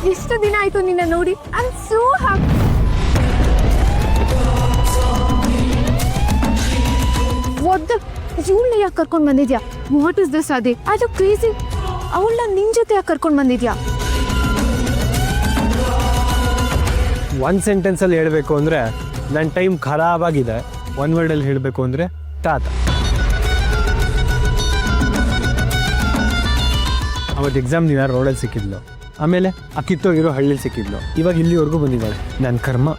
ಎಷ್ಟು ದಿನ ಆಯ್ತು ನಿನ್ನ ನೋಡಿ. I am so happy. What ಇವಳನ್ನ ಯಾಕೆ ಕರ್ಕೊಂಡು ಬಂದಿದ್ಯಾ? ವಾಟ್ ಇಸ್ ದಿಸ್ ಅದೇ? ಅದು ಕ್ರೇಜಿ. ಅವಳನ್ನ ನಿನ್ ಜೊತೆ ಯಾಕೆ ಕರ್ಕೊಂಡು ಬಂದಿದ್ಯಾ? ಒಂದು ಸೆಂಟೆನ್ಸಲ್ಲಿ ಹೇಳಬೇಕು ಅಂದರೆ ನನ್ನ ಟೈಮ್ ಖರಾಬಾಗಿದೆ. ಒನ್ ವರ್ಡಲ್ಲಿ ಹೇಳಬೇಕು ಅಂದರೆ ತಾತ. ಅವತ್ತು ಎಕ್ಸಾಮ್ ದಿನ ರೋಡಲ್ಲಿ ಸಿಕ್ಕಿದ್ಲು, ಆಮೇಲೆ ಆ ಕಿತ್ತೋಗಿರೋ ಹಳ್ಳಿಲಿ ಸಿಕ್ಕಿದ್ಲು, ಇವಾಗ ಇಲ್ಲಿವರೆಗೂ ಬಂದಿದ್ದಾಳೆ. ನನ್ನ ಕರ್ಮ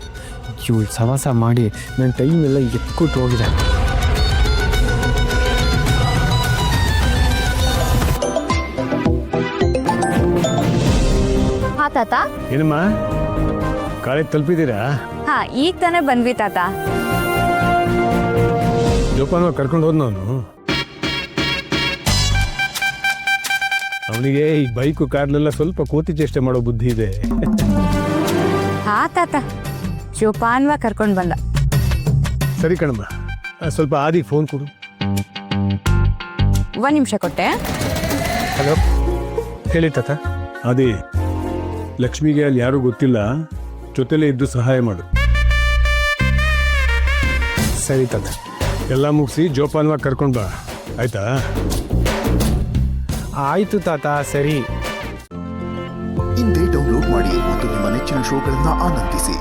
ಇವಳು ಸವಾಸ ಮಾಡಿ ನನ್ನ ಟೈಮ್ ಎಲ್ಲ ಎತ್ಕೊಟ್ಟು ಹೋಗಿದೆ. ಹಾ ತಾತ. ಏನಮ್ಮ ಕಾಲೇಜ್ ತಲುಪಿದ್ದೀರಾ? ಹಾ, ಈಗ ತಾನೇ ಬಂದ್ವಿ ತಾತ. ಜೋಪಾನ ಕರ್ಕೊಂಡು ಹೋದ್ ನಾನು. ಅವನಿಗೆ ಈ ಬೈಕು ಕಾರ್ಲೆಲ್ಲ ಸ್ವಲ್ಪ ಕೋತಿ ಚೇಷ್ಟೆ ಮಾಡೋ ಬುದ್ಧಿ ಇದೆ. ಹಾ ತಾತ, ಜೋಪಾನ್ವಾಗಿ ಕರ್ಕೊಂಡು ಬಂದ. ಸರಿ ಕಣಮ್ಮ, ಸ್ವಲ್ಪ ಆದಿ ಫೋನ್ ಕೊಡು. 1 ನಿಮಿಷ ಕೊಟ್ಟೆ. ಹಲೋ, ಹೇಳಿ ತಾತ. ಆದಿ, ಲಕ್ಷ್ಮಿಗೆ ಅಲ್ಲಿ ಯಾರೂ ಗೊತ್ತಿಲ್ಲ, ಜೊತೆಲೇ ಇದ್ದು ಸಹಾಯ ಮಾಡು. ಸರಿ ತಾತ. ಎಲ್ಲ ಮುಗಿಸಿ ಜೋಪಾನವಾಗಿ ಕರ್ಕೊಂಡು ಬಾ, ಆಯ್ತಾ? ಆಯ್ತು ತಾತ, ಸರಿ. ಇಂದೇ ಡೌನ್ಲೋಡ್ ಮಾಡಿ ಮತ್ತು ನಿಮ್ಮ ನೆಚ್ಚಿನ ಶೋಗಳನ್ನು ಆನಂದಿಸಿ.